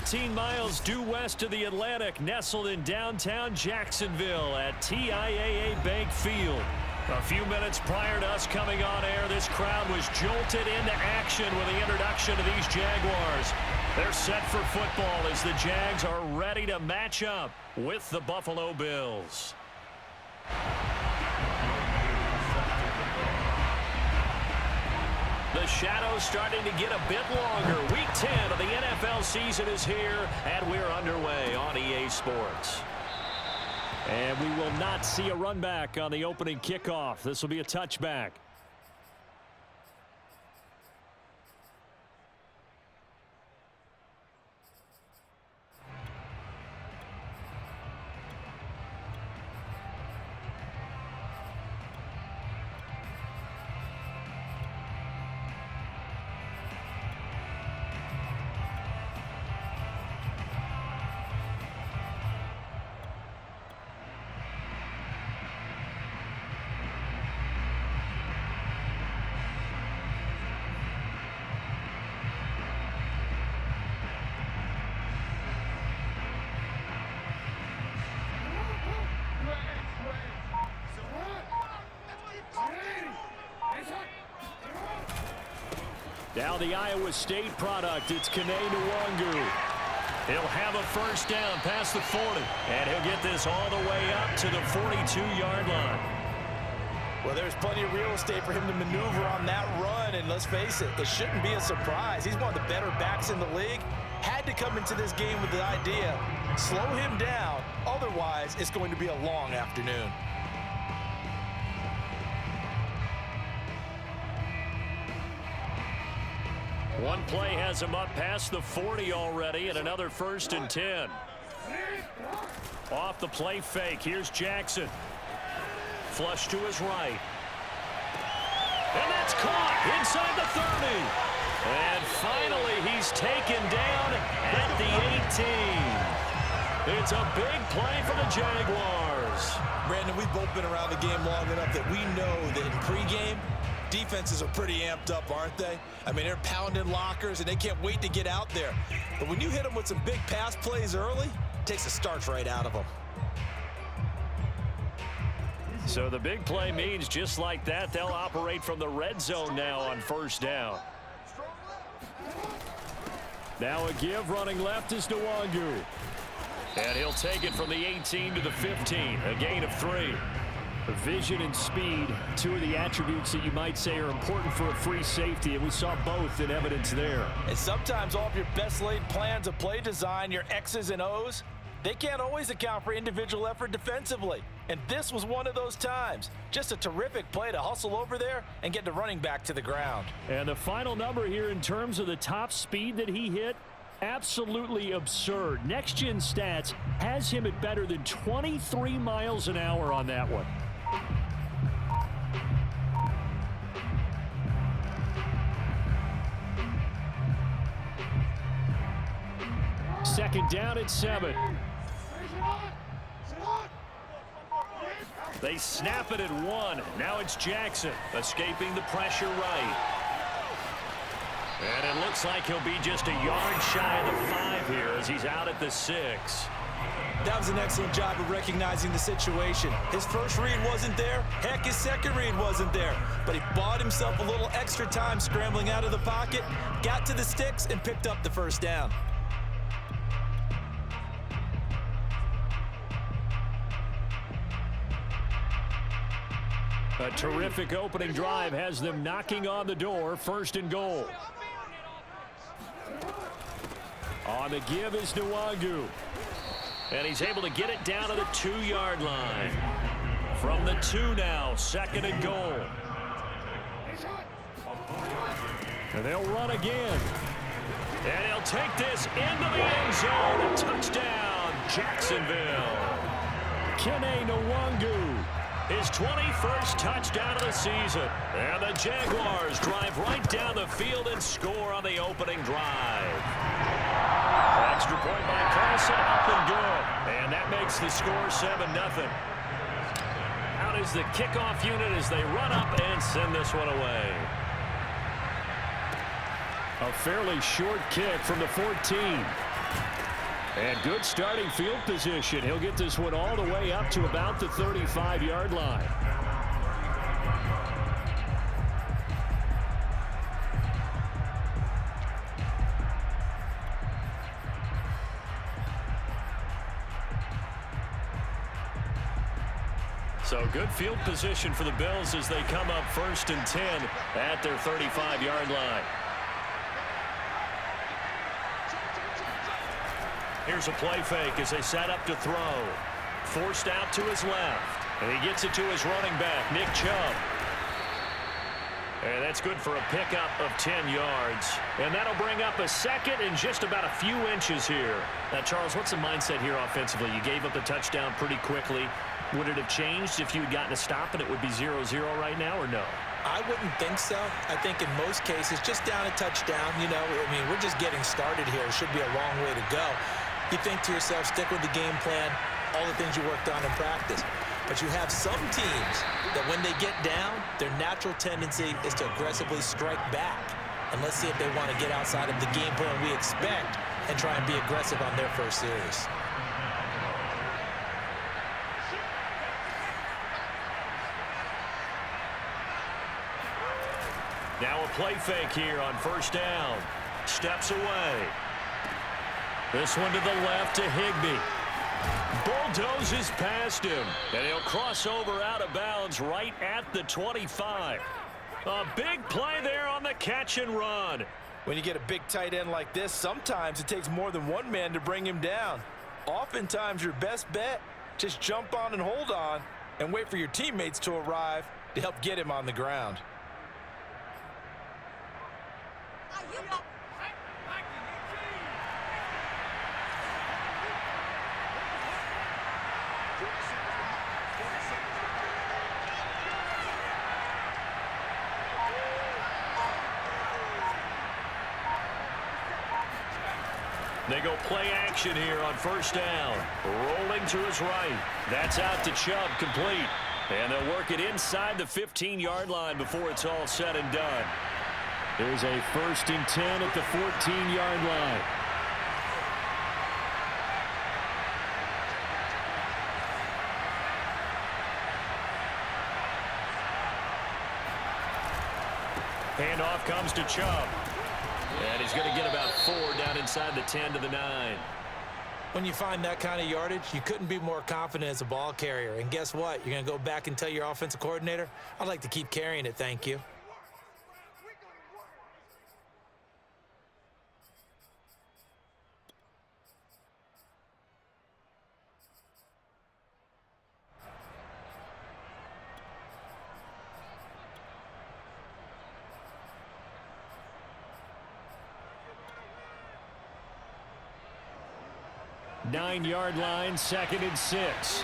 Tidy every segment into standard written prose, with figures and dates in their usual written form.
15 miles due west of the Atlantic, nestled in downtown Jacksonville at TIAA Bank Field. A few minutes prior to us coming on air, this crowd was jolted into action with the introduction of these Jaguars. They're set for football as the Jags are ready to match up with the Buffalo Bills. The shadow's starting to get a bit longer. Week 10 of the NFL season is here, and we're underway on EA Sports. And we will not see a run back on the opening kickoff. This will be a touchback. Now the Iowa State product, it's Kene Nwangu. He'll have a first down past the 40, and he'll get this all the way up to the 42-yard line. Well, there's plenty of real estate for him to maneuver on that run, and let's face it, it shouldn't be a surprise. He's one of the better backs in the league. Had to come into this game with the idea, slow him down, otherwise it's going to be a long afternoon. One play has him up past the 40 already, and another 1st and 10. Off the play fake, here's Jackson. Flush to his right. And that's caught inside the 30. And finally, he's taken down at the 18. It's a big play for the Jaguars. Brandon, we've both been around the game long enough that we know that in pregame, defenses are pretty amped up, aren't they? I mean, they're pounding lockers, and they can't wait to get out there. But when you hit them with some big pass plays early, it takes the starch right out of them. So the big play means just like that, they'll operate from the red zone now on first down. Now a give running left is Nwangu. And he'll take it from the 18 to the 15, a gain of 3. Vision and speed, two of the attributes that you might say are important for a free safety, and we saw both in evidence there. And sometimes all of your best laid plans of play design, your X's and O's, they can't always account for individual effort defensively. And this was one of those times. Just a terrific play to hustle over there and get the running back to the ground. And the final number here in terms of the top speed that he hit, absolutely absurd. Next Gen Stats has him at better than 23 miles an hour on that one. Second down at 7. They snap it at 1. Now it's Jackson escaping the pressure right. And it looks like he'll be just a yard shy of the 5 here as he's out at the 6. That was an excellent job of recognizing the situation. His first read wasn't there. Heck, his second read wasn't there. But he bought himself a little extra time scrambling out of the pocket, got to the sticks, and picked up the first down. A terrific opening drive has them knocking on the door, 1st and goal. On the give is Nwangu. And he's able to get it down to the 2-yard line. From the 2 now, 2nd and goal. And they'll run again. And he'll take this into the end zone. Touchdown, Jacksonville. Kene Nwangu, his 21st touchdown of the season. And the Jaguars drive right down the field and score on the opening drive. Extra point by Carlson, up and good. And that makes the score 7-0. Out is the kickoff unit as they run up and send this one away. A fairly short kick from the 14. And good starting field position. He'll get this one all the way up to about the 35-yard line. So good field position for the Bills as they come up 1st and 10 at their 35-yard line. Here's a play fake as they set up to throw. Forced out to his left. And he gets it to his running back, Nick Chubb. And that's good for a pickup of 10 yards. And that'll bring up a second and just about a few inches here. Now, Charles, what's the mindset here offensively? You gave up a touchdown pretty quickly. Would it have changed if you had gotten a stop and it would be 0-0 right now, or no? I wouldn't think so. I think in most cases, just down a touchdown, you know, I mean, we're just getting started here. It should be a long way to go. You think to yourself, stick with the game plan, all the things you worked on in practice. But you have some teams that when they get down, their natural tendency is to aggressively strike back. And let's see if they want to get outside of the game plan we expect and try and be aggressive on their first series. Now a play fake here on 1st down. Steps away. This one to the left to Higbee. Bulldozes past him. And he'll cross over out of bounds right at the 25. A big play there on the catch and run. When you get a big tight end like this, sometimes it takes more than one man to bring him down. Oftentimes your best bet, just jump on and hold on and wait for your teammates to arrive to help get him on the ground. They go play action here on 1st down. Rolling to his right. That's out to Chubb, complete. And they'll work it inside the 15-yard line before it's all said and done. There's a 1st and 10 at the 14-yard line. Handoff comes to Chubb. And he's going to get about 4 down inside the 10 to the 9. When you find that kind of yardage, you couldn't be more confident as a ball carrier. And guess what? You're going to go back and tell your offensive coordinator, I'd like to keep carrying it, thank you. Nine-yard line, 2nd and 6.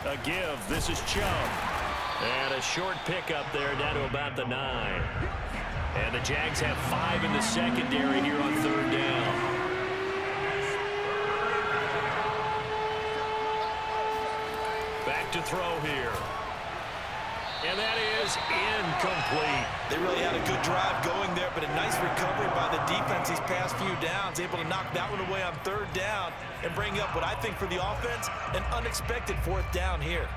A give. This is Chubb. And a short pickup there down to about the 9. And the Jags have 5 in the secondary here on 3rd down. Back to throw here. And that is incomplete. They really had a good drive going there, but a nice recovery by the defense these past few downs, able to knock that one away on 3rd down and bring up what I think for the offense, an unexpected 4th down here.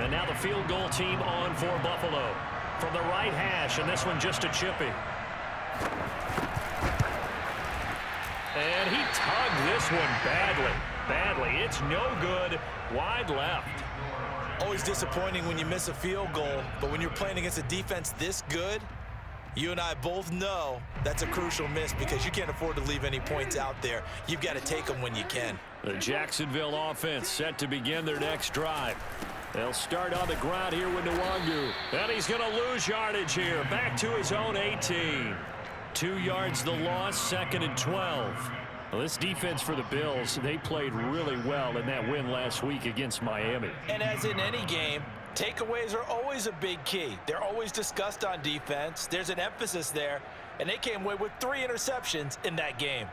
And now the field goal team on for Buffalo. From the right hash, and this one just a chippy. And he tugged this one badly. It's no good. Wide left. Always disappointing when you miss a field goal, but when you're playing against a defense this good, you and I both know that's a crucial miss because you can't afford to leave any points out there. You've got to take them when you can. The Jacksonville offense set to begin their next drive. They'll start on the ground here with Nwangu. And he's going to lose yardage here. Back to his own 18. 2 yards the loss, 2nd and 12. Well, this defense for the Bills, they played really well in that win last week against Miami. And as in any game, takeaways are always a big key. They're always discussed on defense. There's an emphasis there, and they came away with 3 interceptions in that game.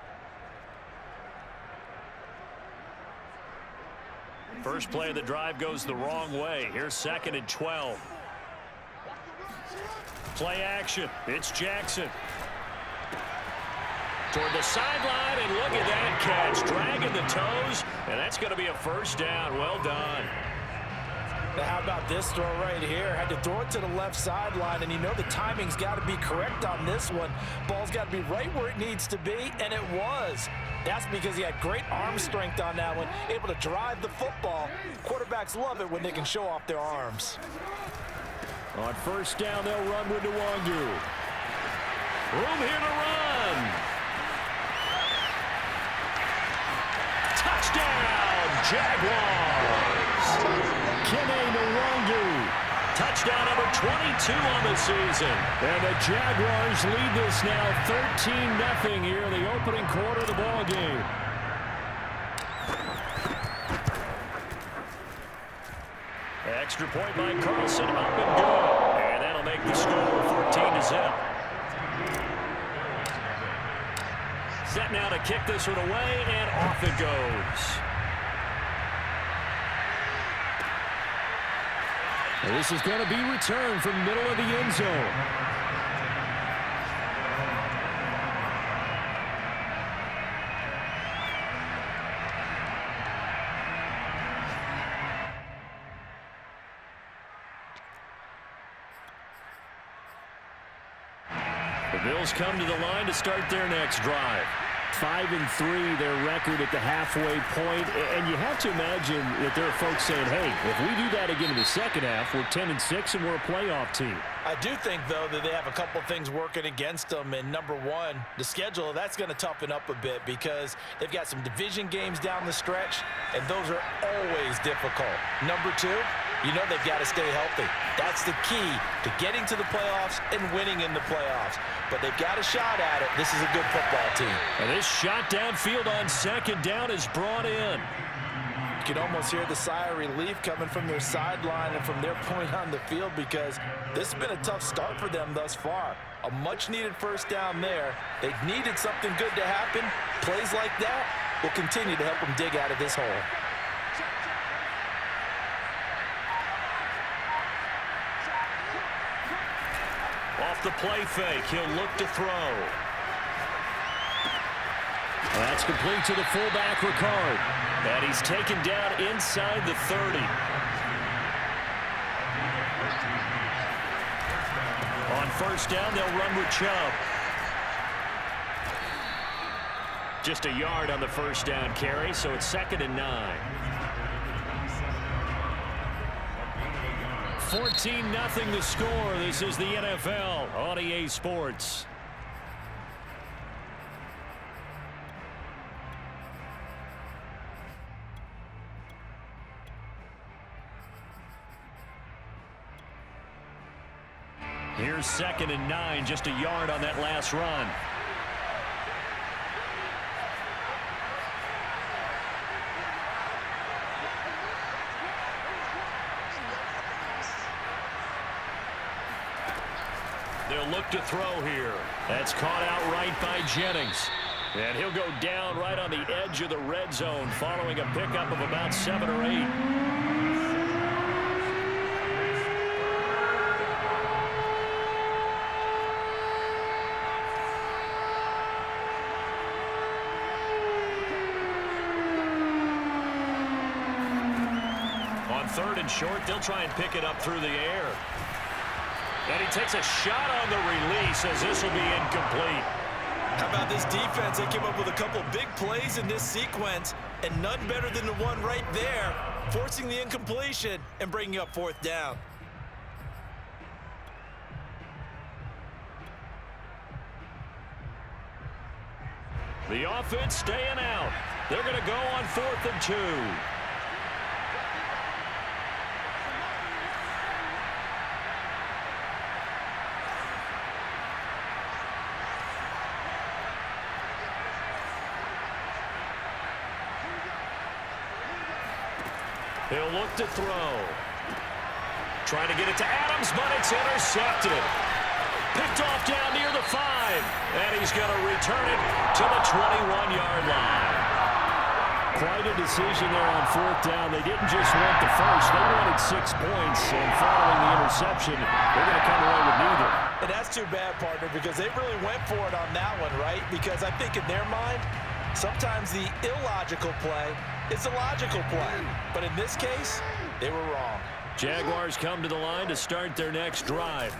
First play of the drive goes the wrong way. Here's 2nd and 12. Play action. It's Jackson. Toward the sideline, and look at that catch. Dragging the toes, and that's going to be a first down. Well done. Now how about this throw right here? Had to throw it to the left sideline, and you know the timing's got to be correct on this one. Ball's got to be right where it needs to be, and it was. That's because he had great arm strength on that one, able to drive the football. Quarterbacks love it when they can show off their arms. On first down, they'll run with Nwangu. Room here to run. Touchdown, Jaguars. Kene Nwangu. Touchdown number 22 on the season. And the Jaguars lead this now 13-0 here in the opening quarter of the ball game. Extra point by Carlson, up and good. And that'll make the score 14-0. Set now to kick this one away, and off it goes. And this is going to be returned from the middle of the end zone. The Bills come to the line to start their next drive. 5-3 their record at the halfway point, and you have to imagine that there are folks saying, hey, if we do that again in the second half, we're 10-6 and we're a playoff team. I do think, though, that they have a couple things working against them. And number one, the schedule, that's going to toughen up a bit because they've got some division games down the stretch, and those are always difficult. Number two, you know they've got to stay healthy. That's the key to getting to the playoffs and winning in the playoffs. But they've got a shot at it. This is a good football team. And this shot downfield on second down is brought in. You can almost hear the sigh of relief coming from their sideline and from their point on the field because this has been a tough start for them thus far. A much-needed first down there. They needed something good to happen. Plays like that will continue to help them dig out of this hole. Off the play fake, he'll look to throw. That's complete to the fullback, Ricard. And he's taken down inside the 30. On first down, they'll run with Chubb. Just a yard on the first down carry, so it's 2nd and 9. 14-0 the score. This is the NFL on EA Sports. Here's 2nd and 9, just a yard on that last run. They'll look to throw here. That's caught out right by Jennings. And he'll go down right on the edge of the red zone following a pickup of about 7 or 8. On 3rd and short, they'll try and pick it up through the air. And he takes a shot on the release as this will be incomplete. How about this defense? They came up with a couple big plays in this sequence, and none better than the one right there, forcing the incompletion and bringing up 4th down. The offense staying out. They're going to go on 4th and 2. He'll look to throw. Trying to get it to Adams, but it's intercepted. Picked off down near the 5. And he's going to return it to the 21-yard line. Quite a decision there on fourth down. They didn't just want the first. They wanted 6 points, and following the interception, they're going to come away with neither. And that's too bad, partner, because they really went for it on that one, right? Because I think in their mind, sometimes the illogical play is the logical play. But in this case, they were wrong. Jaguars come to the line to start their next drive.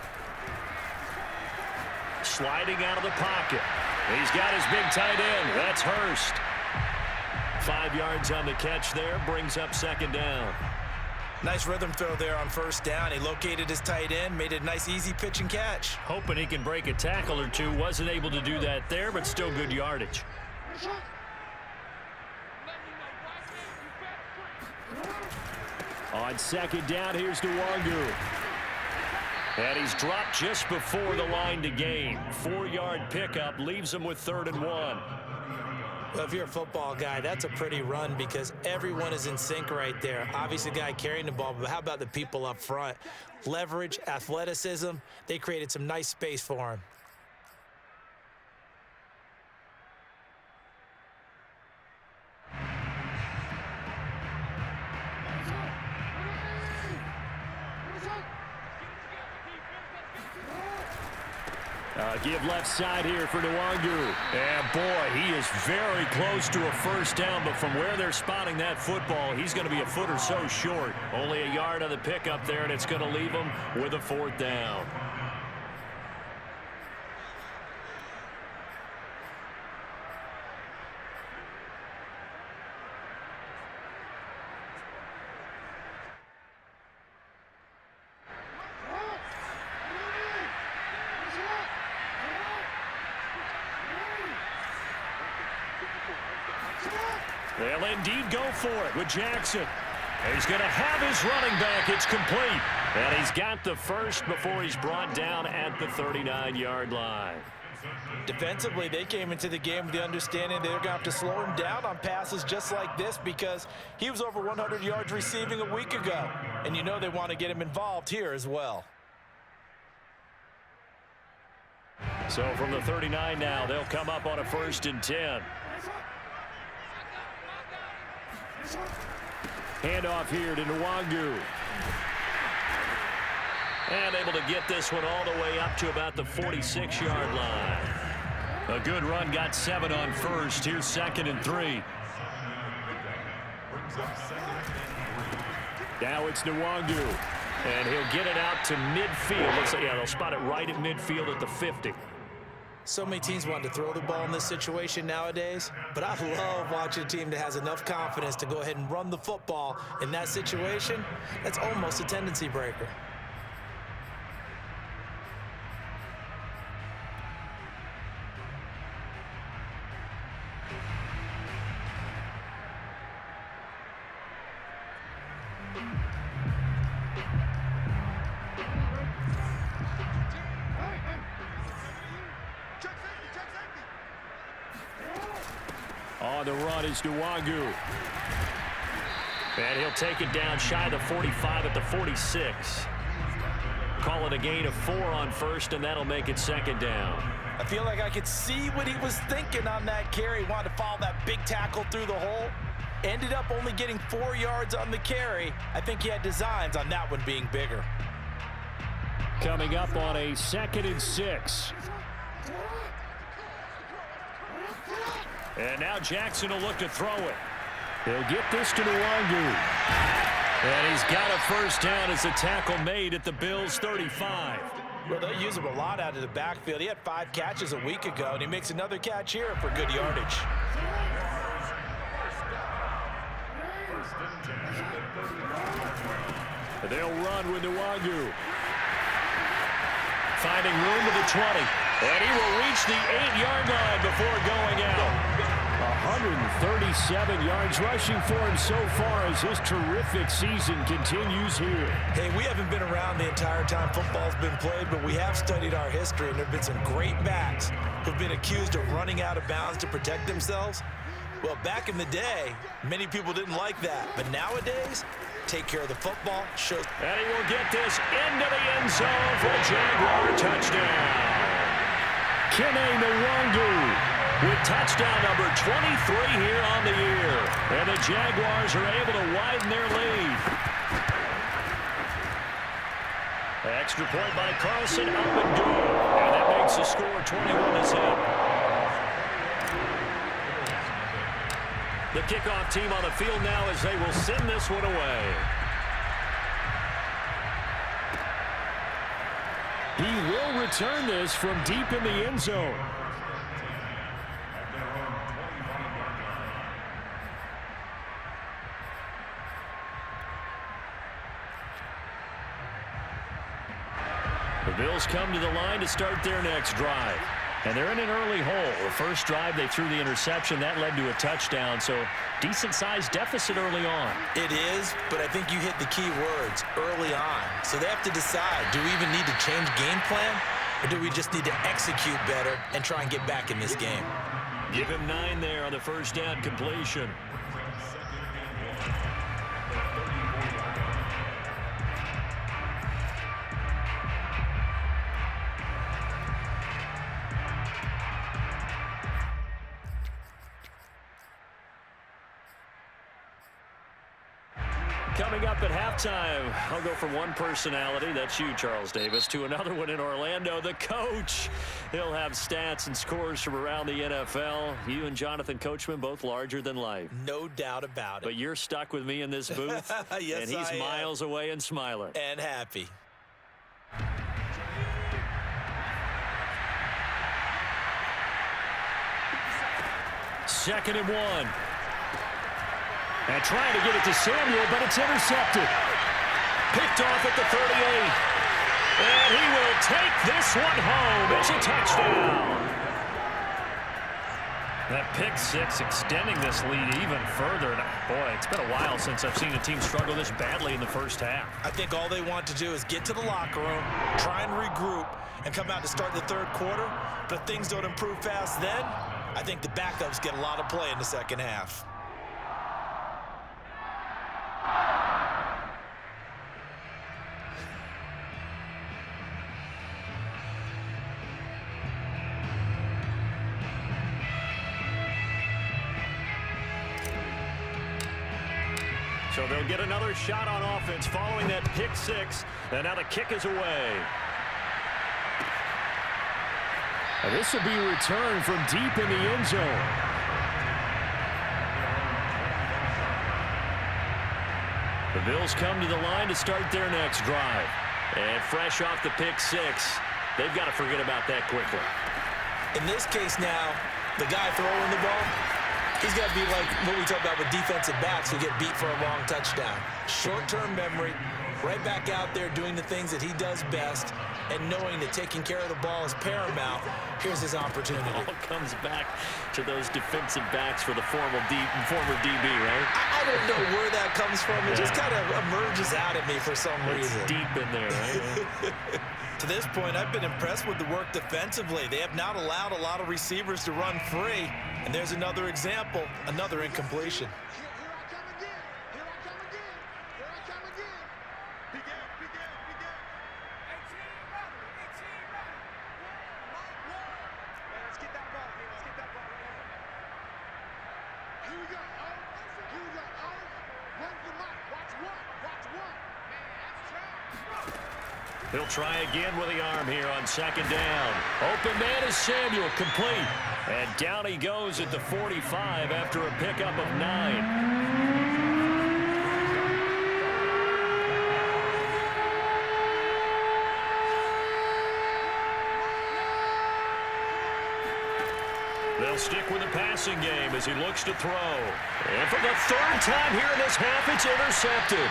Sliding out of the pocket. He's got his big tight end. That's Hurst. 5 yards on the catch there, brings up second down. Nice rhythm throw there on first down. He located his tight end, made it a nice easy pitch and catch. Hoping he can break a tackle or two. Wasn't able to do that there, but still good yardage. On second down, here's Nwangu. And he's dropped just before the line to gain. 4-yard pickup leaves him with 3rd and 1. Well, if you're a football guy, that's a pretty run because everyone is in sync right there. Obviously, the guy carrying the ball, but how about the people up front? Leverage, athleticism, they created some nice space for him. Give left side here for Nwangu. And boy, he is very close to a first down, but from where they're spotting that football, he's going to be a foot or so short. Only a yard on the pickup there, and it's going to leave him with a 4th down. They'll indeed go for it with Jackson. He's going to have his running back. It's complete. And he's got the first before he's brought down at the 39-yard line. Defensively, they came into the game with the understanding they're going to have to slow him down on passes just like this because he was over 100 yards receiving a week ago. And you know they want to get him involved here as well. So from the 39 now, they'll come up on a 1st and 10. Handoff here to Nwangu. And able to get this one all the way up to about the 46-yard line. A good run, got 7 on first. Here's 2nd and 3. Now it's Nwangu. And he'll get it out to midfield. Looks like, yeah, they'll spot it right at midfield at the 50. So many teams want to throw the ball in this situation nowadays, but I love watching a team that has enough confidence to go ahead and run the football in that situation. That's almost a tendency breaker. On the run is Nwangu. And he'll take it down shy of the 45 at the 46. Call it a gain of 4 on first, and that'll make it 2nd down. I feel like I could see what he was thinking on that carry. He wanted to follow that big tackle through the hole. Ended up only getting 4 yards on the carry. I think he had designs on that one being bigger. Coming up on a 2nd and 6. And now Jackson will look to throw it. He'll get this to Nwangu. And he's got a first down as a tackle made at the Bills' 35. Well, they use him a lot out of the backfield. He had 5 catches a week ago, and he makes another catch here for good yardage. They'll run with Nwangu. Finding room to the 20. And he will reach the 8-yard line before going out. 137 yards rushing for him so far as his terrific season continues here. Hey, we haven't been around the entire time football's been played, but we have studied our history, and there have been some great backs who've been accused of running out of bounds to protect themselves. Well, back in the day, many people didn't like that. But nowadays, take care of the football. And he will get this into the end zone for a Jaguar touchdown. Nwangu with touchdown number 23 here on the year. And the Jaguars are able to widen their lead. Extra point by Carlson, up and good. And that makes the score 21-10. The kickoff team on the field now as they will send this one away. He will return this from deep in the end zone. The Bills come to the line to start their next drive. And they're in an early hole. The first drive, they threw the interception. That led to a touchdown, so decent-sized deficit early on. It is, but I think you hit the key words, early on. So they have to decide, do we even need to change game plan, or do we just need to execute better and try and get back in this game? Give him 9 there on the first down completion. Coming up at halftime, I'll go from one personality, that's you, Charles Davis, to another one in Orlando, the coach. He'll have stats and scores from around the NFL. You and Jonathan Coachman, both larger than life. No doubt about it. But you're stuck with me in this booth, yes, and he's miles away and smiling. And happy. Second and 1. And trying to get it to Samuel, but it's intercepted. Picked off at the 38. And he will take this one home. It's a touchdown. That pick six extending this lead even further. And boy, it's been a while since I've seen a team struggle this badly in the first half. I think all they want to do is get to the locker room, try and regroup, and come out to start the third quarter. But if things don't improve fast then, I think the backups get a lot of play in the second half. So they'll get another shot on offense following that pick six. And now the kick is away. This will be returned from deep in the end zone. The Bills come to the line to start their next drive. And fresh off the pick six, they've got to forget about that quickly. In this case now, the guy throwing the ball, he's got to be like what we talk about with defensive backs who get beat for a long touchdown. Short-term memory, right back out there doing the things that he does best, and knowing that taking care of the ball is paramount. Here's his opportunity. It all comes back to those defensive backs for the former DB, right? I don't know where that comes from. It just kind of emerges out at me for some reason. It's deep in there, right? To this point, I've been impressed with the work defensively. They have not allowed a lot of receivers to run free. And there's another example, another incompletion. He'll try again with the arm here on second down. Open man is Samuel, complete. And down he goes at the 45 after a pickup of 9. They'll stick with the passing game as he looks to throw. And for the third time here in this half, it's intercepted.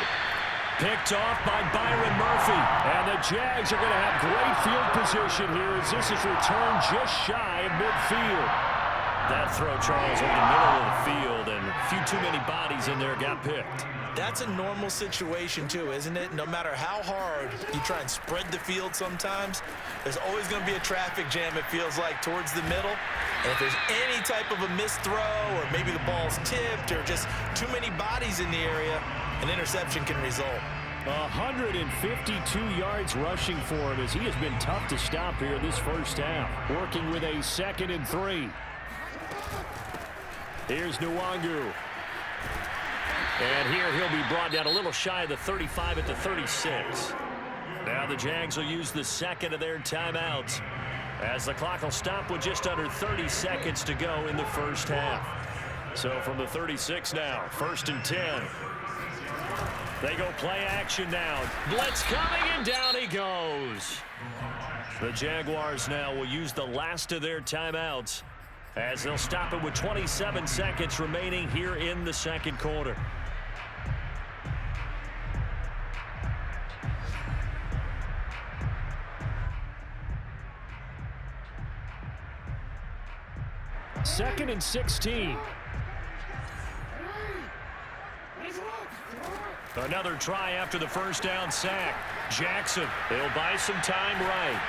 Picked off by Byron Murphy. And the Jags are going to have great field position here as this is returned just shy of midfield. That throw, Charles, over the middle of the field, and a few too many bodies in there got picked. That's a normal situation, too, isn't it? No matter how hard you try and spread the field sometimes, there's always going to be a traffic jam, it feels like, towards the middle. And if there's any type of a missed throw, or maybe the ball's tipped, or just too many bodies in the area, an interception can result. 152 yards rushing for him as he has been tough to stop here this first half. Working with a 2nd and 3. Here's Nwangu. And here he'll be brought down a little shy of the 35 at the 36. Now the Jags will use the second of their timeouts, as the clock will stop with just under 30 seconds to go in the first half. So from the 36 now, 1st and 10. They go play action now. Blitz coming, and down he goes. The Jaguars now will use the last of their timeouts, as they'll stop it with 27 seconds remaining here in the second quarter. Second and 16. Another try after the first down sack. Jackson, they'll buy some time right.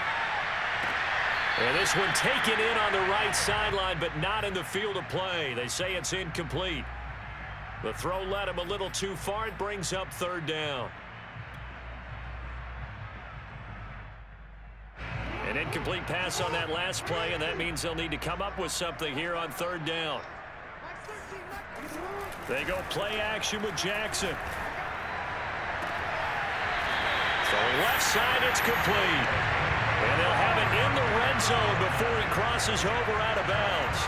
And this one taken in on the right sideline, but not in the field of play. They say it's incomplete. The throw led him a little too far. It brings up 3rd down. An incomplete pass on that last play, and that means they'll need to come up with something here on 3rd down. They go play action with Jackson. So left side, it's complete. And they'll have it in the red zone before he crosses over out of bounds.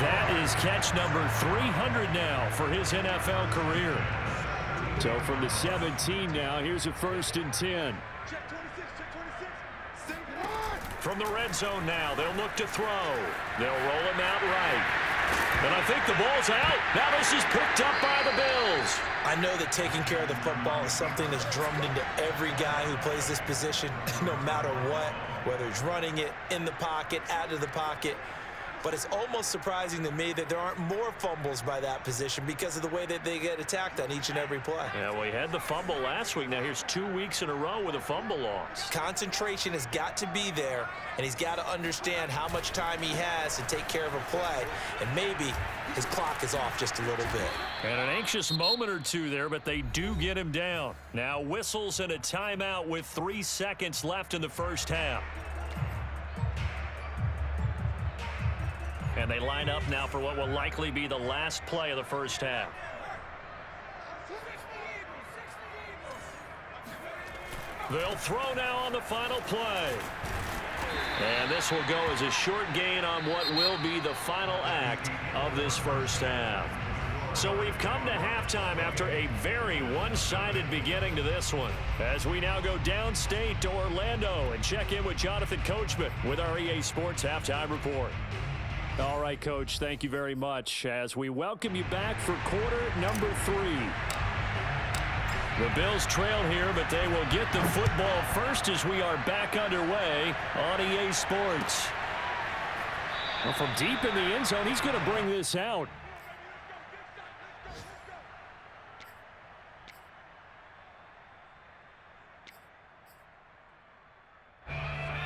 That is catch number 300 now for his NFL career. So from the 17 now, here's a 1st and 10. From the red zone now, they'll look to throw. They'll roll him out right. And I think the ball's out. Now this is picked up by the Bills. I know that taking care of the football is something that's drummed into every guy who plays this position, no matter what, whether he's running it, in the pocket, out of the pocket. But it's almost surprising to me that there aren't more fumbles by that position because of the way that they get attacked on each and every play. Yeah, well, he had the fumble last week. Now here's 2 weeks in a row with a fumble loss. Concentration has got to be there, and he's got to understand how much time he has to take care of a play, and maybe his clock is off just a little bit. And an anxious moment or two there, but they do get him down. Now whistles and a timeout with 3 seconds left in the first half. And they line up now for what will likely be the last play of the first half. They'll throw now on the final play. And this will go as a short gain on what will be the final act of this first half. So we've come to halftime after a very one-sided beginning to this one, as we now go downstate to Orlando and check in with Jonathan Coachman with our EA Sports Halftime Report. All right, Coach, thank you very much as we welcome you back for quarter number 3. The Bills trail here, but they will get the football first as we are back underway on EA Sports. Well, from deep in the end zone, he's going to bring this out.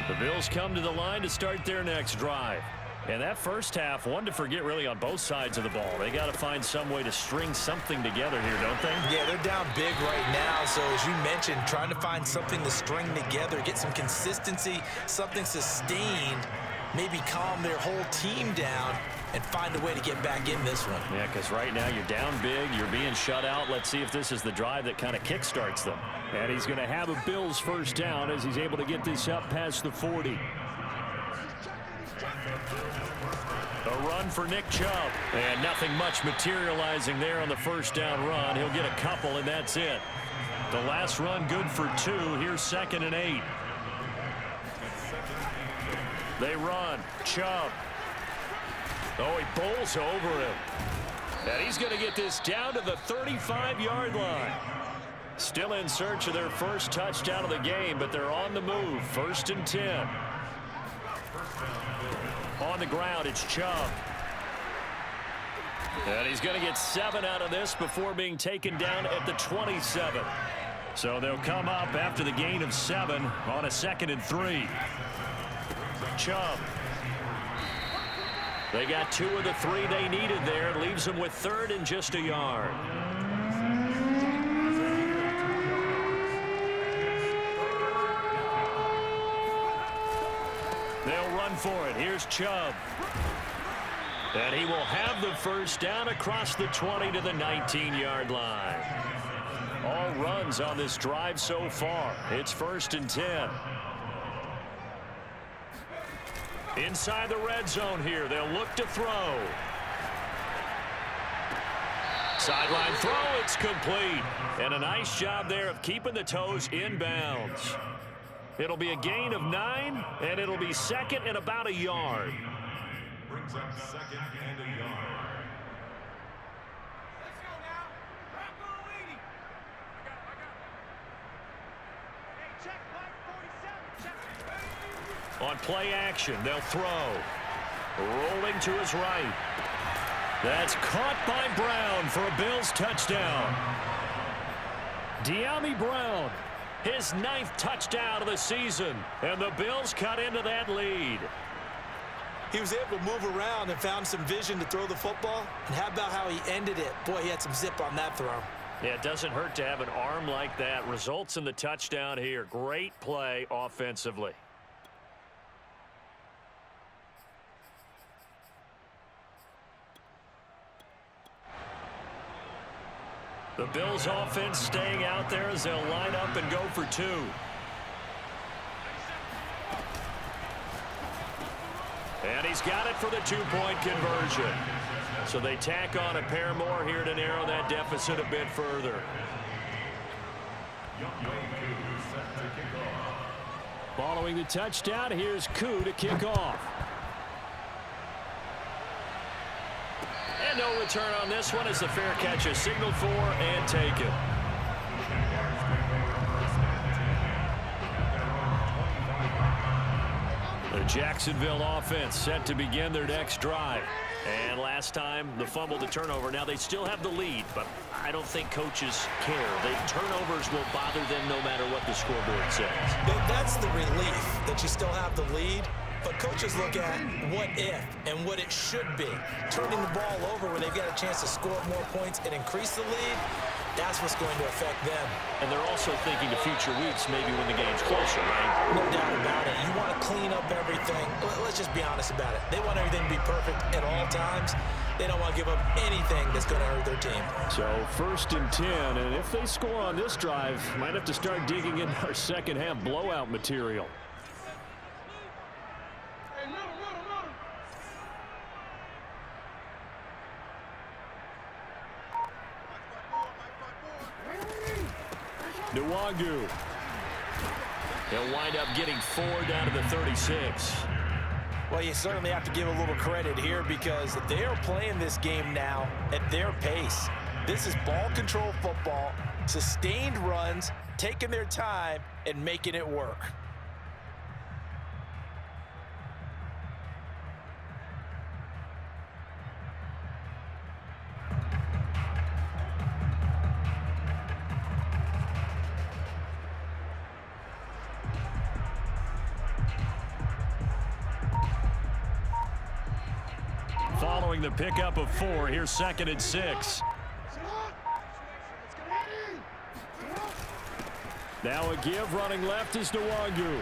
The Bills come to the line to start their next drive. And that first half, one to forget really on both sides of the ball. They got to find some way to string something together here, don't they? Yeah, they're down big right now. So as you mentioned, trying to find something to string together, get some consistency, something sustained, maybe calm their whole team down and find a way to get back in this one. Yeah, because right now you're down big, you're being shut out. Let's see if this is the drive that kind of kickstarts them. And he's going to have a Bills first down as he's able to get this up past the 40. A run for Nick Chubb. And nothing much materializing there on the first down run. He'll get a couple, and that's it. The last run good for 2. Here's 2nd and 8. They run. Chubb. Oh, he bowls over him. And he's going to get this down to the 35-yard line. Still in search of their first touchdown of the game, but they're on the move. 1st and 10. On the ground, it's Chubb. And he's going to get 7 out of this before being taken down at the 27. So they'll come up after the gain of 7 on a 2nd and 3. Chubb. They got 2 of the 3 they needed there. It leaves them with 3rd and just a yard. They'll run for it. Here's Chubb. And he will have the first down across the 20 to the 19-yard line. All runs on this drive so far. It's 1st and 10. Inside the red zone here. They'll look to throw. Sideline throw. It's complete. And a nice job there of keeping the toes inbounds. It'll be a gain of 9, and it'll be second and about a yard. Brings up second and a yard. Let's go now. Rocco leading. I got it. Hey, check play 47. Check. On play action, they'll throw. Rolling to his right. That's caught by Brown for a Bills touchdown. De'Ami Brown, his 9th touchdown of the season, and the Bills cut into that lead. He was able to move around and found some vision to throw the football. And how about how he ended it? Boy, he had some zip on that throw. Yeah, it doesn't hurt to have an arm like that. Results in the touchdown here. Great play offensively. The Bills offense staying out there as they'll line up and go for 2. And he's got it for the 2-point conversion. So they tack on a pair more here to narrow that deficit a bit further. Following the touchdown, here's Koo to kick off. And no return on this one as the fair catch is signaled for and taken. The Jacksonville offense set to begin their next drive. And last time, the fumble to turnover. Now they still have the lead, but I don't think coaches care. The turnovers will bother them no matter what the scoreboard says. That's the relief that you still have the lead. But coaches look at what if and what it should be. Turning the ball over where they've got a chance to score more points and increase the lead, that's what's going to affect them. And they're also thinking to future weeks, maybe when the game's closer, right? No doubt about it. You want to clean up everything. Let's just be honest about it. They want everything to be perfect at all times. They don't want to give up anything that's going to hurt their team. So 1st and 10, and if they score on this drive, might have to start digging in our second half blowout material. Nwangu. He'll wind up getting 4 down to the 36. Well, you certainly have to give a little credit here because they are playing this game now at their pace. This is ball control football, sustained runs, taking their time, and making it work. Following the pickup of 4, here's 2nd and 6. Now a give running left is Nwangu.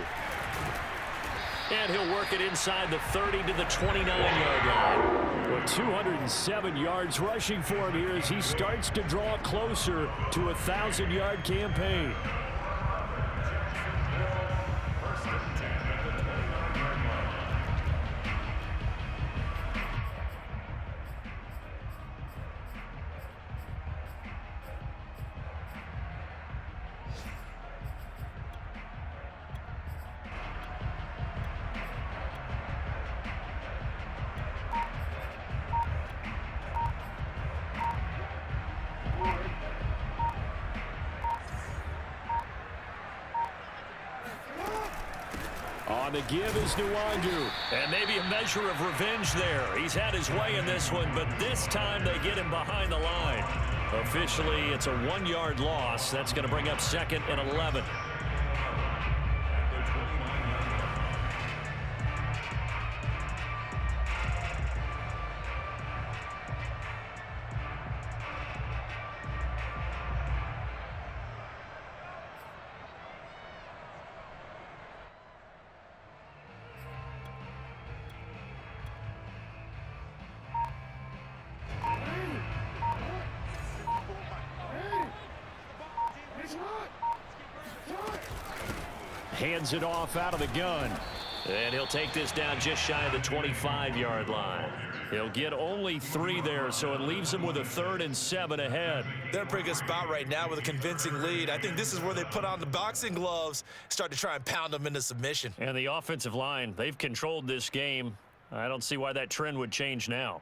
And he'll work it inside the 30 to the 29-yard line. Well, 207 yards rushing for him here as he starts to draw closer to a 1,000-yard campaign. On the give is Nwangu. And maybe a measure of revenge there. He's had his way in this one, but this time they get him behind the line. Officially, it's a 1-yard loss. That's going to bring up 2nd and 11. Hands it off out of the gun. And he'll take this down just shy of the 25-yard line. He'll get only 3 there, so it leaves him with a 3rd and 7 ahead. They're in a pretty good spot right now with a convincing lead. I think this is where they put on the boxing gloves, start to try and pound them into submission. And the offensive line, they've controlled this game. I don't see why that trend would change now.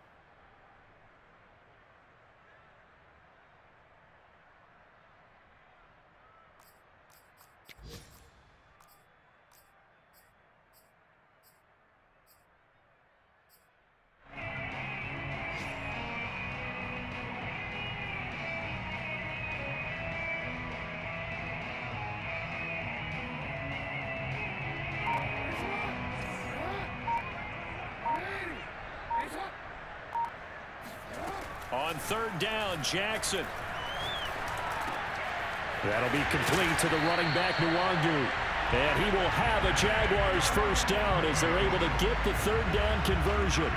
On 3rd down, Jackson. That'll be complete to the running back, Nwangu. And he will have a Jaguars 1st down as they're able to get the 3rd down conversion.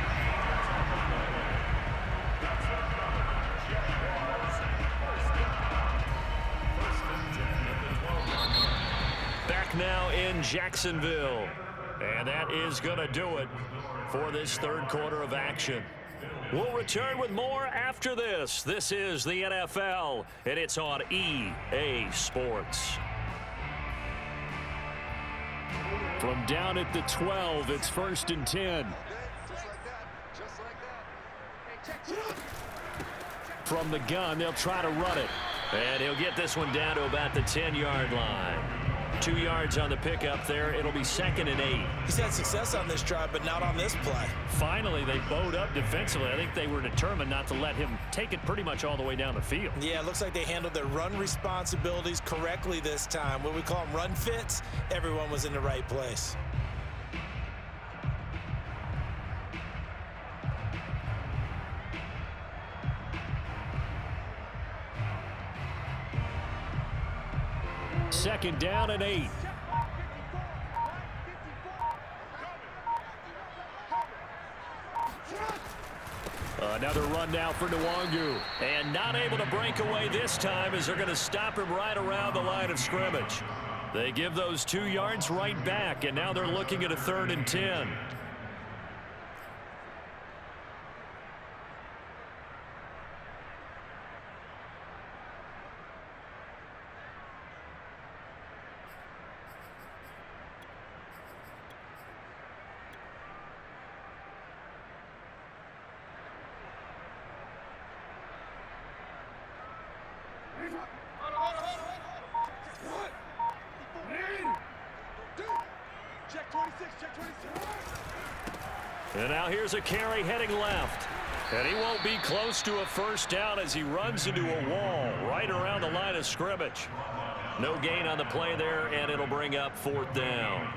Back now in Jacksonville. And that is going to do it for this 3rd quarter of action. We'll return with more after this. This is the NFL, and it's on EA Sports. From down at the 12, it's 1st and 10. From the gun, they'll try to run it. And he'll get this one down to about the 10-yard line. 2 yards on the pickup there. It'll be 2nd and 8. He's had success on this drive, but not on this play. Finally, they bowed up defensively. I think they were determined not to let him take it pretty much all the way down the field. Yeah, it looks like they handled their run responsibilities correctly this time. What we call them run fits, everyone was in the right place. Second down and 8. Another run now for Nwangu. And not able to break away this time as they're going to stop him right around the line of scrimmage. They give those 2 yards right back, and now they're looking at a 3rd and 10. And now here's a carry heading left. And he won't be close to a 1st down as he runs into a wall right around the line of scrimmage. No gain on the play there, and it'll bring up 4th down.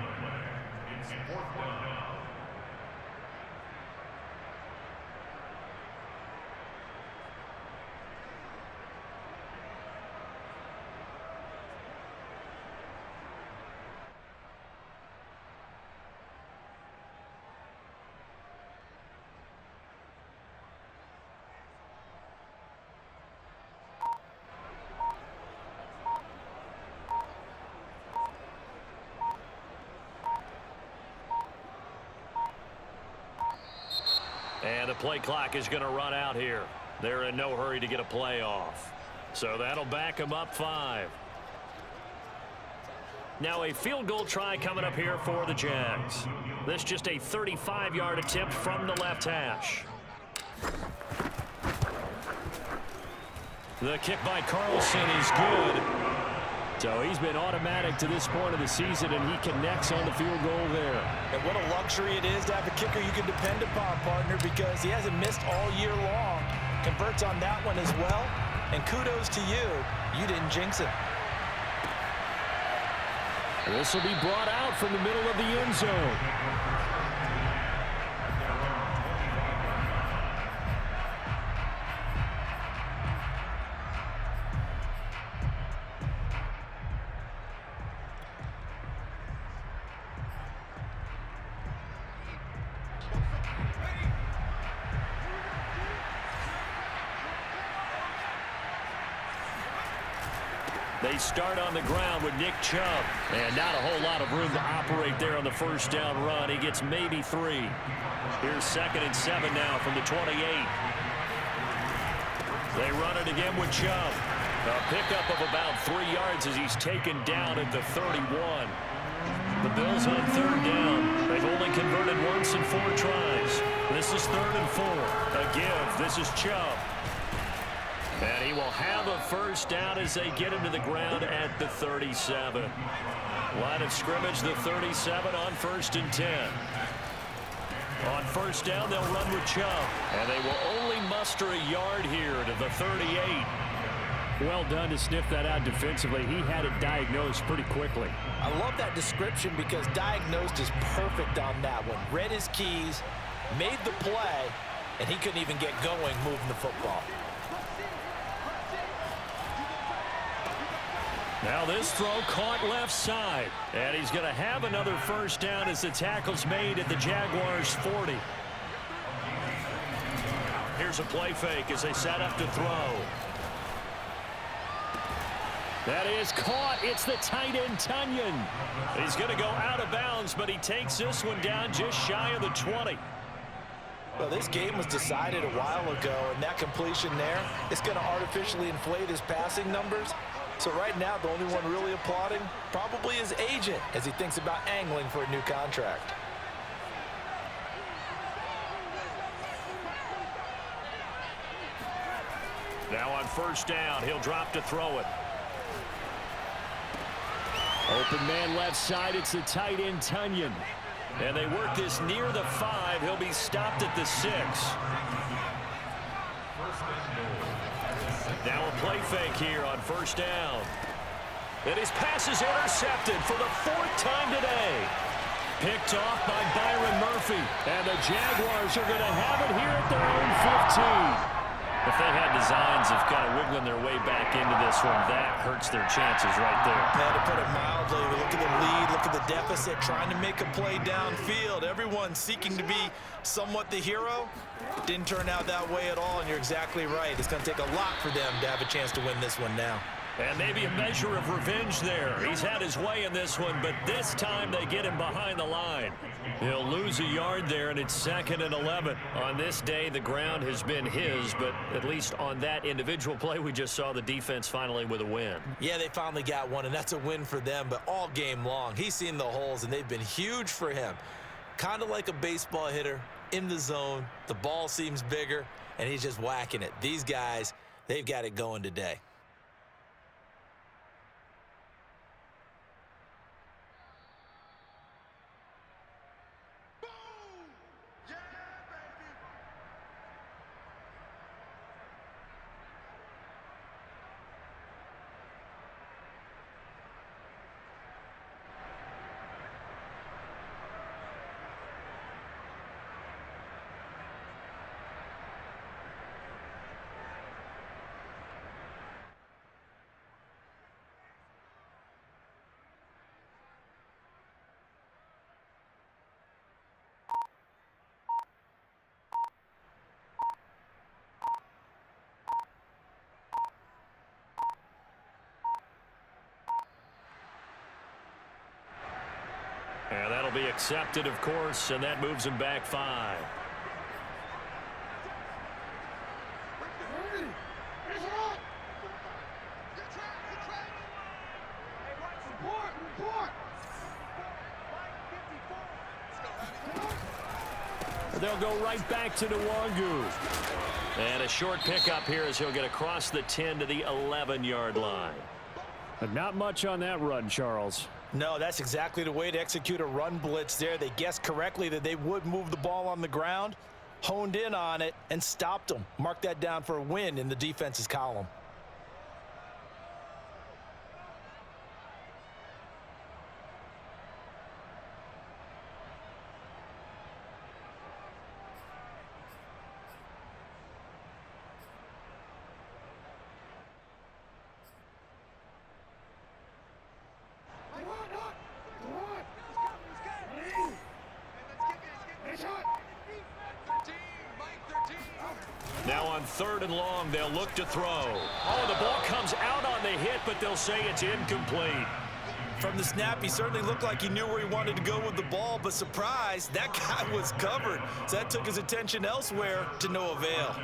And the play clock is going to run out here. They're in no hurry to get a play off. So that'll back them up 5. Now a field goal try coming up here for the Jags. This just a 35-yard attempt from the left hash. The kick by Carlson is good. So he's been automatic to this point of the season, and he connects on the field goal there. And what a luxury it is to have a kicker you can depend upon, partner, because he hasn't missed all year long. Converts on that one as well. And kudos to you. You didn't jinx it. This will be brought out from the middle of the end zone. They start on the ground with Nick Chubb. And not a whole lot of room to operate there on the first down run. He gets maybe 3. Here's 2nd and 7 now from the 28. They run it again with Chubb. A pickup of about 3 yards as he's taken down at the 31. The Bills on 3rd down. They've only converted once in 4 tries. This is 3rd and 4. A give. This is Chubb. And he will have a first down as they get him to the ground at the 37. Line of scrimmage, the 37 on 1st and 10. On first down, they'll run with Chubb. And they will only muster a yard here to the 38. Well done to sniff that out defensively. He had it diagnosed pretty quickly. I love that description because diagnosed is perfect on that one. Read his keys, made the play, and he couldn't even get going moving the football. Now this throw caught left side. And he's going to have another first down as the tackle's made at the Jaguars' 40. Here's a play fake as they set up to throw. That is caught. It's the tight end, Tunyon. He's going to go out of bounds, but he takes this one down just shy of the 20. Well, this game was decided a while ago, and that completion there is going to artificially inflate his passing numbers. So right now, the only one really applauding probably his agent as he thinks about angling for a new contract. Now on first down, he'll drop to throw it. Open man left side. It's the tight end, Tunyon. And they work this near the 5. He'll be stopped at the 6. Now a play fake here on first down. And his pass is intercepted for the 4th time today. Picked off by Byron Murphy. And the Jaguars are going to have it here at their own 15. If they had designs of kind of wiggling their way back into this one, that hurts their chances right there. Man, to put it mildly, look at the lead, look at the deficit, trying to make a play downfield. Everyone seeking to be somewhat the hero. Didn't turn out that way at all, and you're exactly right. It's going to take a lot for them to have a chance to win this one now. And maybe a measure of revenge there. He's had his way in this one, but this time they get him behind the line. He'll lose a yard there, and it's 2nd and 11. On this day, the ground has been his, but at least on that individual play, we just saw the defense finally with a win. Yeah, they finally got one, and that's a win for them, but all game long, he's seen the holes, and they've been huge for him. Kind of like a baseball hitter in the zone. The ball seems bigger, and he's just whacking it. These guys, they've got it going today. And that'll be accepted, of course, and that moves him back 5. They'll go right back to Nwangu. And a short pickup here as he'll get across the 10 to the 11-yard line. But not much on that run, Charles. No, that's exactly the way to execute a run blitz there. They guessed correctly that they would move the ball on the ground, honed in on it, and stopped them. Mark that down for a win in the defense's column. 3rd and long. They'll look to throw. Oh, the ball comes out on the hit, but they'll say it's incomplete. From the snap, he certainly looked like he knew where he wanted to go with the ball, but surprise, that guy was covered. So that took his attention elsewhere to no avail.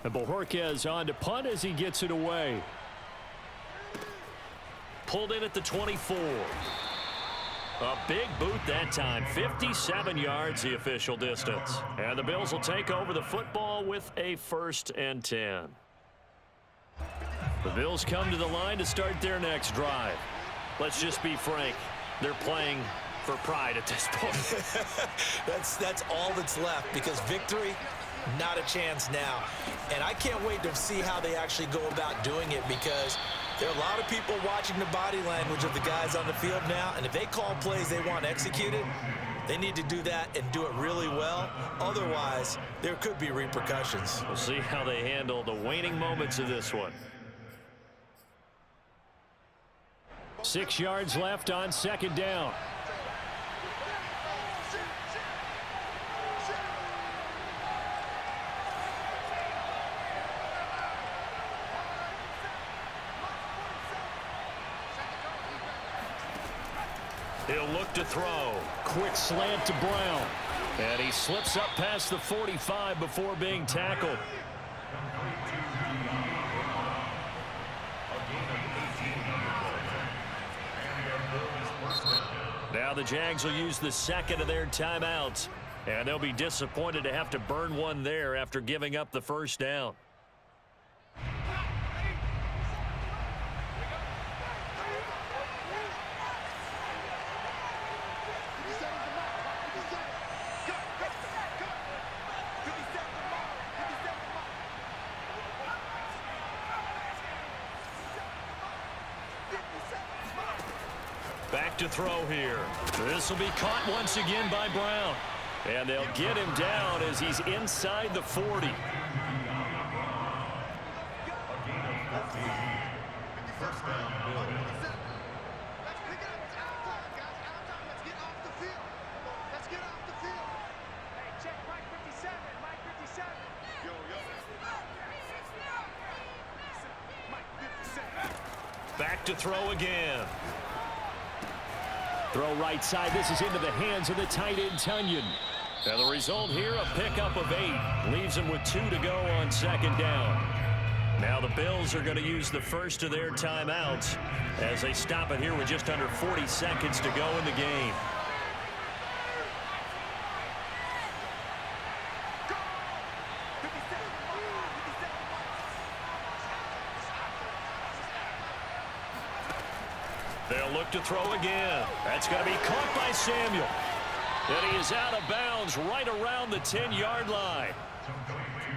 And Bojorquez on to punt as he gets it away. Pulled in at the 24. A big boot that time. 57 yards, the official distance. And the Bills will take over the football with a 1st and 10. The Bills come to the line to start their next drive. Let's just be frank. They're playing for pride at this point. That's all that's left, because victory, not a chance now. And I can't wait to see how they actually go about doing it, because there are a lot of people watching the body language of the guys on the field now, and if they call plays they want executed, they need to do that and do it really well. Otherwise, there could be repercussions. We'll see how they handle the waning moments of this one. 6 yards left on 2nd down. He'll look to throw. Quick slant to Brown. And he slips up past the 45 before being tackled. Now the Jags will use the 2nd of their timeouts. And they'll be disappointed to have to burn one there after giving up the 1st down. Back to throw here. This will be caught once again by Brown. And they'll get him down as he's inside the 40. Back to throw again. Throw right side. This is into the hands of the tight end, Tunyon. And the result here, a pickup of 8. Leaves them with 2 to go on 2nd down. Now the Bills are going to use the 1st of their timeouts as they stop it here with just under 40 seconds to go in the game. They'll look to throw again. That's going to be caught by Samuel. And he is out of bounds right around the 10-yard line.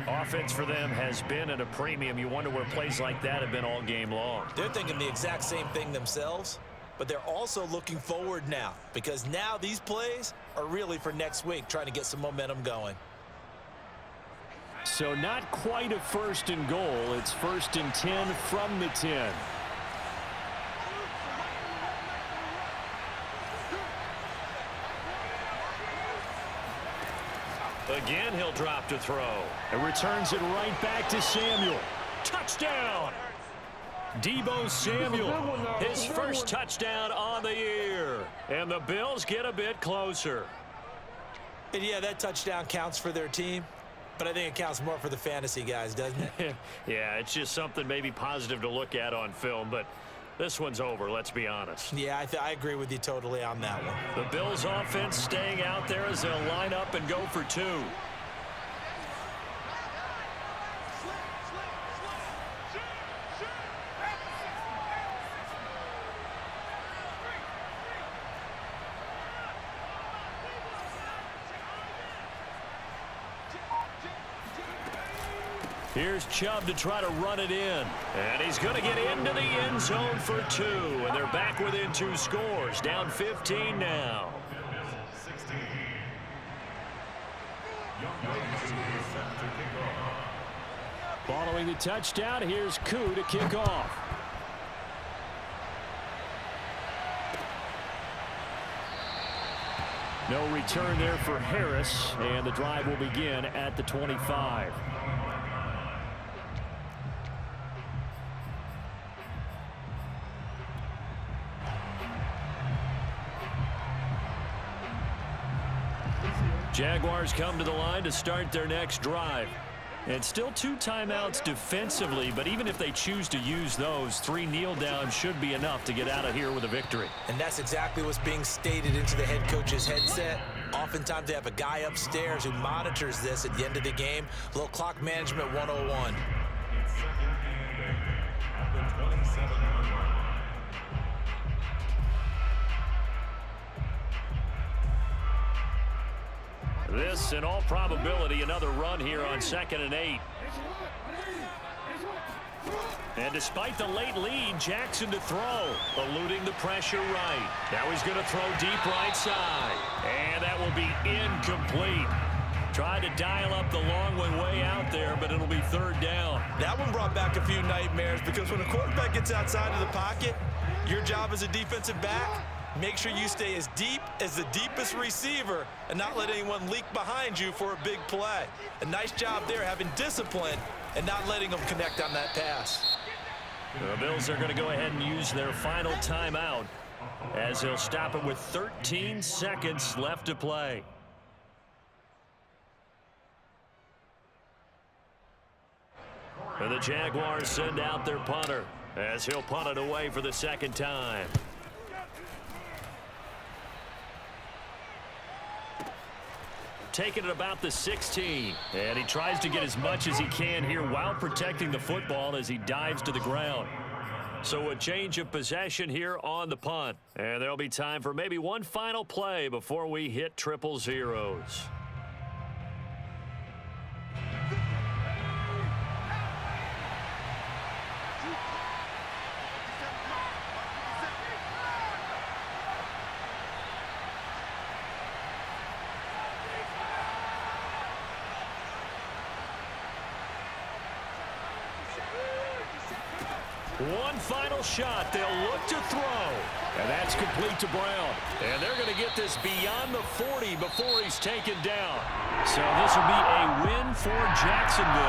Offense for them has been at a premium. You wonder where plays like that have been all game long. They're thinking the exact same thing themselves, but they're also looking forward now, because now these plays are really for next week, trying to get some momentum going. So not quite a 1st and goal. It's 1st and 10 from the 10. Again, he'll drop to throw. And returns it right back to Samuel. Touchdown! Deebo Samuel, his first touchdown on the year. And the Bills get a bit closer. And yeah, that touchdown counts for their team, but I think it counts more for the fantasy guys, doesn't it? Yeah, it's just something maybe positive to look at on film, but this one's over, let's be honest. Yeah, I agree with you totally on that one. The Bills offense staying out there as they'll line up and go for 2. Here's Chubb to try to run it in. And he's going to get into the end zone for 2. And they're back within 2 scores. Down 15 now. Following the touchdown, here's Koo to kick off. No return there for Harris, and the drive will begin at the 25. Jaguars come to the line to start their next drive. And still 2 timeouts defensively, but even if they choose to use those, 3 kneel downs should be enough to get out of here with a victory. And that's exactly what's being stated into the head coach's headset. Oftentimes they have a guy upstairs who monitors this at the end of the game. A little clock management 101. It's second and 8 at the 27-yard line. This, in all probability, another run here on 2nd and 8. And despite the late lead, Jackson to throw, eluding the pressure right. Now he's going to throw deep right side. And that will be incomplete. Tried to dial up the long one way out there, but it'll be 3rd down. That one brought back a few nightmares because when a quarterback gets outside of the pocket, your job as a defensive back, make sure you stay as deep as the deepest receiver and not let anyone leak behind you for a big play. A nice job there having discipline and not letting them connect on that pass. The Bills are going to go ahead and use their final timeout as they'll stop it with 13 seconds left to play. And the Jaguars send out their punter as he'll punt it away for the 2nd time. Taking it about the 16. And he tries to get as much as he can here while protecting the football as he dives to the ground. So a change of possession here on the punt. And there'll be time for maybe one final play before we hit 000. One final shot. They'll look to throw. And that's complete to Brown. And they're going to get this beyond the 40 before he's taken down. So this will be a win for Jacksonville.